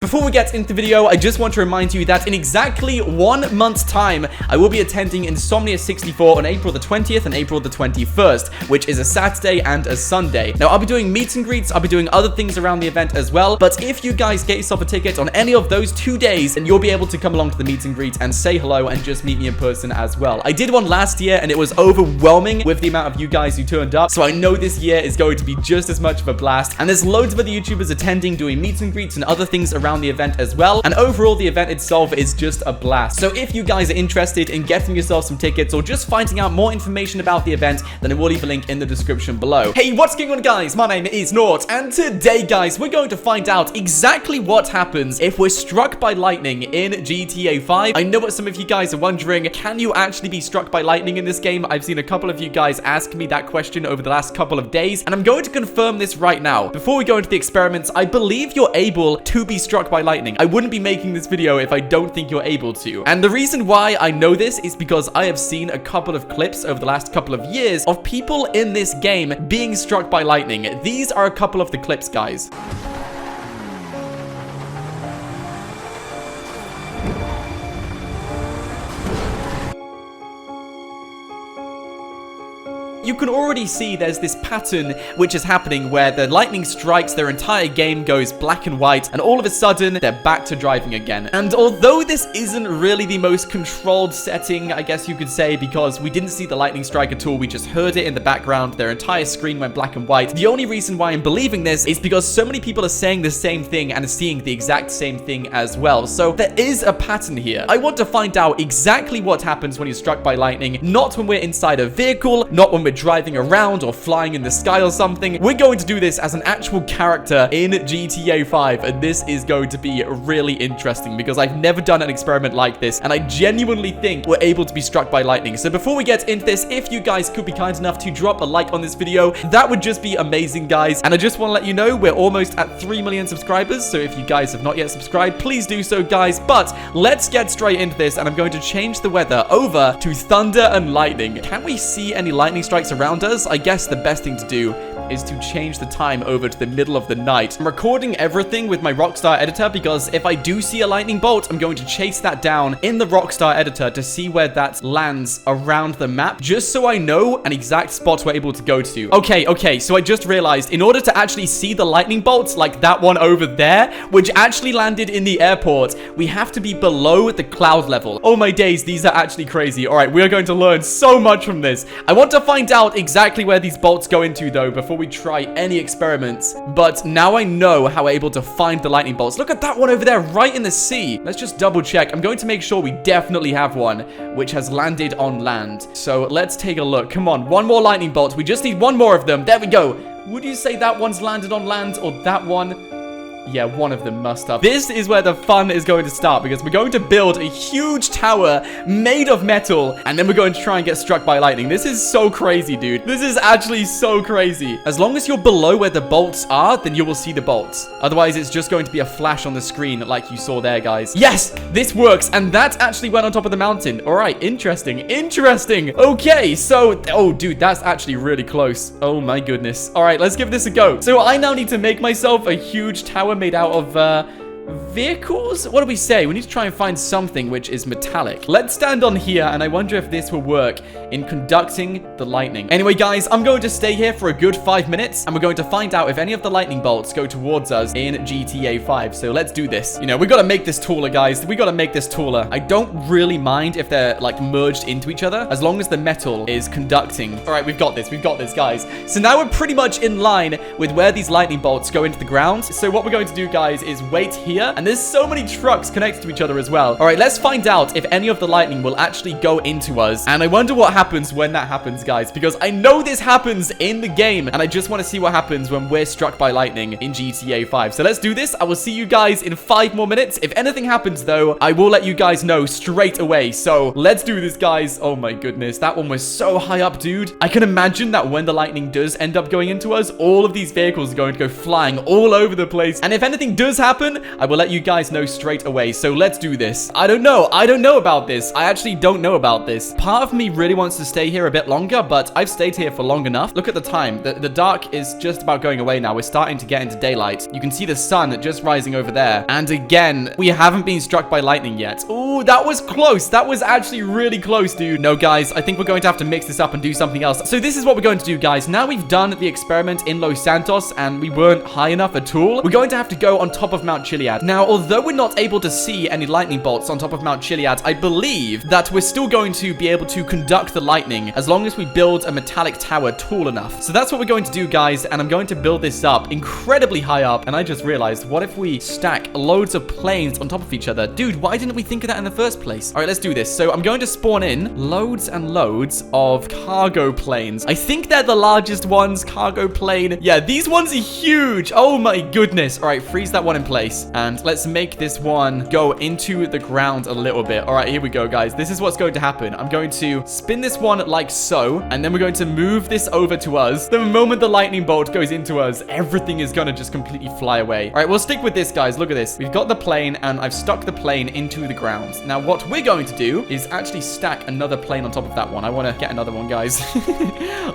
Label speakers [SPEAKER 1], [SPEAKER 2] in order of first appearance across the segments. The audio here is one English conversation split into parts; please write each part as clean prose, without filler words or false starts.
[SPEAKER 1] Before we get into the video, I just want to remind you that in exactly 1 month's time, I will be attending Insomnia 64 on April the 20th and April the 21st, which is a Saturday and a Sunday. Now, I'll be doing meet and greets, I'll be doing other things around the event as well, but if you guys get yourself a ticket on any of those 2 days, then you'll be able to come along to the meet and greet and say hello and just meet me in person as well. I did one last year and it was overwhelming with the amount of you guys who turned up, so I know this year is going to be just as much of a blast, and there's loads of other YouTubers attending, doing meet and greets and other things around the event as well, and overall the event itself is just a blast. So if you guys are interested in getting yourself some tickets or just finding out more information about the event, then I will leave a link in the description below. Hey, what's going on, guys? My name is Nort, and today, guys, we're going to find out exactly what happens if we're struck by lightning in GTA 5. I know what some of you guys are wondering, can you actually be struck by lightning in this game? I've seen a couple of you guys ask me that question over the last couple of days, and I'm going to confirm this right now. Before we go into the experiments, I believe you're able to be struck by lightning. I wouldn't be making this video if I don't think you're able to. And the reason why I know this is because I have seen a couple of clips over the last couple of years of people in this game being struck by lightning. These are a couple of the clips, guys. You can already see there's this pattern which is happening where the lightning strikes, their entire game goes black and white, and all of a sudden, they're back to driving again. And although this isn't really the most controlled setting, I guess you could say, because we didn't see the lightning strike at all, we just heard it in the background, their entire screen went black and white. The only reason why I'm believing this is because so many people are saying the same thing and seeing the exact same thing as well. So there is a pattern here. I want to find out exactly what happens when you're struck by lightning, not when we're inside a vehicle, not when we're driving around or flying in the sky or something. We're going to do this as an actual character in GTA 5, and this is going to be really interesting because I've never done an experiment like this, and I genuinely think we're able to be struck by lightning. So before we get into this, if you guys could be kind enough to drop a like on this video, that would just be amazing, guys. And I just want to let you know we're almost at 3 million subscribers, so if you guys have not yet subscribed, please do so, guys. But let's get straight into this, and I'm going to change the weather over to thunder and lightning. Can we see any lightning strikes around us? I guess the best thing to do is to change the time over to the middle of the night. I'm recording everything with my Rockstar editor because if I do see a lightning bolt, I'm going to chase that down in the Rockstar editor to see where that lands around the map, just so I know an exact spot we're able to go to. Okay, so I just realized in order to actually see the lightning bolts like that one over there, which actually landed in the airport, we have to be below the cloud level. Oh my days, these are actually crazy. All right, we're going to learn so much from this. I want to find out exactly where these bolts go into though before we try any experiments, but now I know how we're able to find the lightning bolts. Look at that one over there right in the sea. Let's just double check. I'm going to make sure we definitely have one which has landed on land. So let's take a look. Come on, one more lightning bolt. We just need one more of them. There we go. Would you say that one's landed on land or that one? Yeah, one of them must have. This is where the fun is going to start because we're going to build a huge tower made of metal, and then we're going to try and get struck by lightning. This is so crazy, dude. This is actually so crazy. As long as you're below where the bolts are, then you will see the bolts. Otherwise, it's just going to be a flash on the screen like you saw there, guys. Yes, this works, and that actually went on top of the mountain. All right, interesting. Okay, so, oh, dude, that's actually really close. Oh my goodness. All right, let's give this a go. So I now need to make myself a huge tower made out of vehicles? What do we say? We need to try and find something which is metallic. Let's stand on here, and I wonder if this will work in conducting the lightning. Anyway, guys, I'm going to stay here for a good 5 minutes, and we're going to find out if any of the lightning bolts go towards us in GTA 5. So let's do this. You know, we got to make this taller, guys. We got to make this taller. I don't really mind if they're, like, merged into each other, as long as the metal is conducting. All right, we've got this, guys. So now we're pretty much in line with where these lightning bolts go into the ground. So what we're going to do, guys, is wait here. And there's so many trucks connected to each other as well. All right, let's find out if any of the lightning will actually go into us. And I wonder what happens when that happens, guys, because I know this happens in the game, and I just want to see what happens when we're struck by lightning in GTA 5. So let's do this. I will see you guys in 5 more minutes. If anything happens, though, I will let you guys know straight away. So let's do this, guys. Oh my goodness, that one was so high up, dude. I can imagine that when the lightning does end up going into us, all of these vehicles are going to go flying all over the place. And if anything does happen, I will let you guys know straight away. So let's do this. I don't know about this. I actually don't know about this. Part of me really wants to stay here a bit longer, but I've stayed here for long enough. Look at the time. The dark is just about going away now. We're starting to get into daylight. You can see the sun just rising over there. And again, we haven't been struck by lightning yet. Ooh, that was close. That was actually really close, dude. No, guys, I think we're going to have to mix this up and do something else. So this is what we're going to do, guys. Now we've done the experiment in Los Santos and we weren't high enough at all. We're going to have to go on top of Mount Chiliad. Now, although we're not able to see any lightning bolts on top of Mount Chiliad, I believe that we're still going to be able to conduct the lightning as long as we build a metallic tower tall enough. So that's what we're going to do, guys, and I'm going to build this up incredibly high up. And I just realized, what if we stack loads of planes on top of each other? Dude, why didn't we think of that in the first place? All right, let's do this. So I'm going to spawn in loads and loads of cargo planes. I think they're the largest ones. Cargo plane. Yeah, these ones are huge. Oh my goodness. All right, freeze that one in place. And let's make this one go into the ground a little bit. All right, here we go, guys. This is what's going to happen. I'm going to spin this one like so, and then we're going to move this over to us. The moment the lightning bolt goes into us, everything is going to just completely fly away. All right, we'll stick with this, guys. Look at this. We've got the plane, and I've stuck the plane into the ground. Now, what we're going to do is actually stack another plane on top of that one. I want to get another one, guys.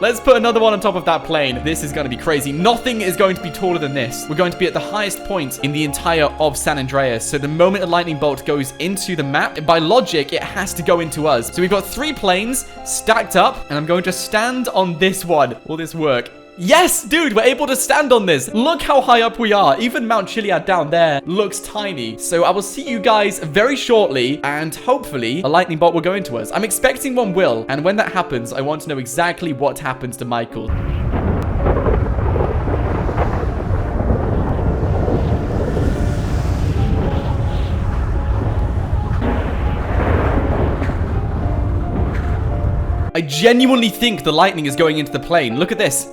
[SPEAKER 1] Let's put another one on top of that plane. This is going to be crazy. Nothing is going to be taller than this. We're going to be at the highest point in the entire of San Andreas. So the moment a lightning bolt goes into the map, by logic, it has to go into us. So we've got 3 planes stacked up, and I'm going to stand on this one. Will this work? Yes, dude, we're able to stand on this. Look how high up we are. Even Mount Chiliad down there looks tiny. So I will see you guys very shortly, and hopefully a lightning bolt will go into us. I'm expecting one will, and when that happens, I want to know exactly what happens to Michael. I genuinely think the lightning is going into the plane. Look at this.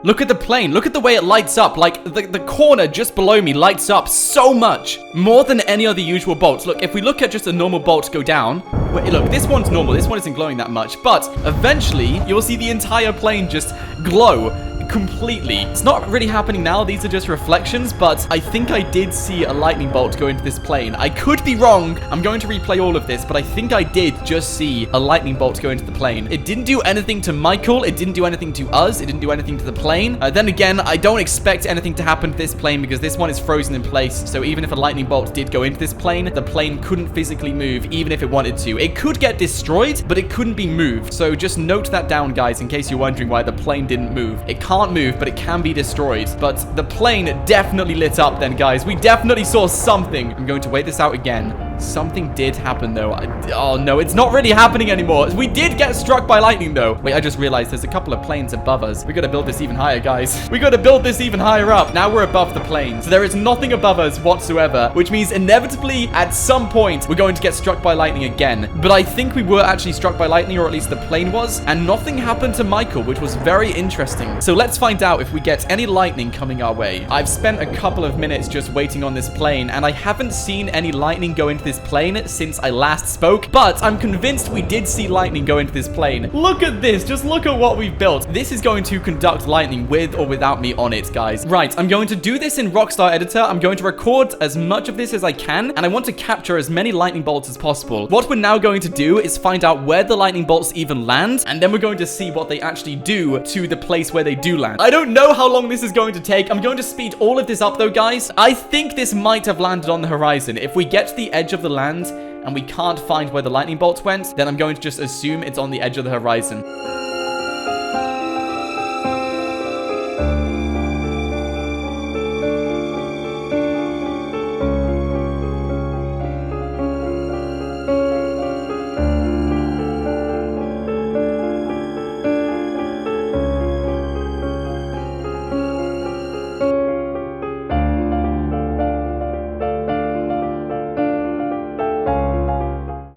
[SPEAKER 1] Look at the plane. Look at the way it lights up. Like, the corner just below me lights up so much. More than any other usual bolts. Look, if we look at just a normal bolt go down... Wait, look, this one's normal. This one isn't glowing that much. But eventually, you'll see the entire plane just glow completely. It's not really happening now. These are just reflections, but I think I did see a lightning bolt go into this plane. I could be wrong. I'm going to replay all of this, but I think I did just see a lightning bolt go into the plane. It didn't do anything to Michael. It didn't do anything to us. It didn't do anything to the plane. Then again, I don't expect anything to happen to this plane because this one is frozen in place. So even if a lightning bolt did go into this plane, the plane couldn't physically move even if it wanted to. It could get destroyed, but it couldn't be moved. So just note that down, guys, in case you're wondering why the plane didn't move. It can't move, but it can be destroyed. But the plane definitely lit up then, guys. We definitely saw something. I'm going to wait this out again. Something did happen, though. Oh, no, it's not really happening anymore. We did get struck by lightning, though. Wait, I just realized there's a couple of planes above us. We gotta build this even higher, guys. We gotta build this even higher up. Now we're above the plane. So there is nothing above us whatsoever, which means inevitably, at some point, we're going to get struck by lightning again. But I think we were actually struck by lightning, or at least the plane was, and nothing happened to Michael, which was very interesting. So let's find out if we get any lightning coming our way. I've spent a couple of minutes just waiting on this plane, and I haven't seen any lightning go into this plane since I last spoke, but I'm convinced we did see lightning go into this plane. Look at this. Just look at what we've built. This is going to conduct lightning with or without me on it, guys. Right, I'm going to do this in Rockstar Editor. I'm going to record as much of this as I can, and I want to capture as many lightning bolts as possible. What we're now going to do is find out where the lightning bolts even land, and then we're going to see what they actually do to the place where they do land. I don't know how long this is going to take. I'm going to speed all of this up, though, guys. I think this might have landed on the horizon. If we get to the edge of the land and we can't find where the lightning bolts went, then I'm going to just assume it's on the edge of the horizon.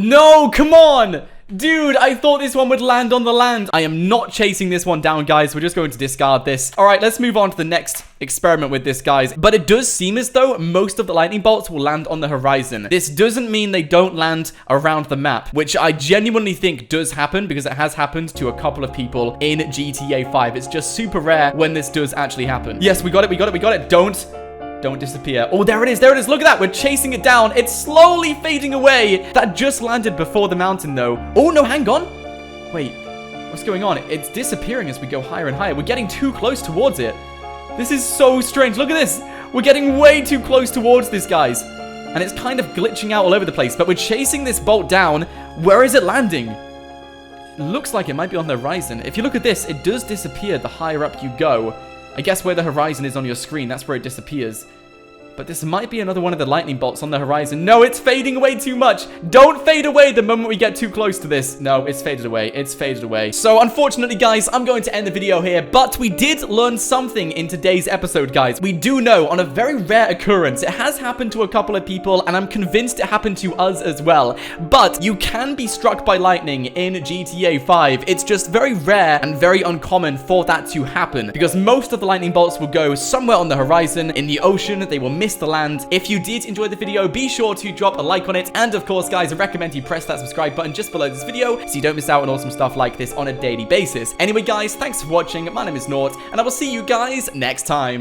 [SPEAKER 1] No, come on! Dude, I thought this one would land on the land. I am not chasing this one down, guys. We're just going to discard this. All right, let's move on to the next experiment with this, guys. But it does seem as though most of the lightning bolts will land on the horizon. This doesn't mean they don't land around the map, which I genuinely think does happen because it has happened to a couple of people in GTA 5. It's just super rare when this does actually happen. Yes, we got it. We got it. We got it. Don't Don't disappear. Oh, there it is. There it is. Look at that. We're chasing it down. It's slowly fading away. That just landed before the mountain, though. Oh, no, hang on. Wait, what's going on? It's disappearing as we go higher and higher. We're getting too close towards it. This is so strange. Look at this. We're getting way too close towards this, guys. And it's kind of glitching out all over the place. But we're chasing this bolt down. Where is it landing? It looks like it might be on the horizon. If you look at this, it does disappear the higher up you go. I guess where the horizon is on your screen, that's where it disappears. But this might be another one of the lightning bolts on the horizon. No, it's fading away too much. Don't fade away the moment we get too close to this. No, it's faded away. It's faded away. So, unfortunately, guys, I'm going to end the video here. But we did learn something in today's episode, guys. We do know, on a very rare occurrence, it has happened to a couple of people, and I'm convinced it happened to us as well. But you can be struck by lightning in GTA 5. It's just very rare and very uncommon for that to happen, because most of the lightning bolts will go somewhere on the horizon, in the ocean. They will miss the land. If you did enjoy the video, be sure to drop a like on it. And of course, guys, I recommend you press that subscribe button just below this video so you don't miss out on awesome stuff like this on a daily basis. Anyway, guys, thanks for watching. My name is Nort, and I will see you guys next time.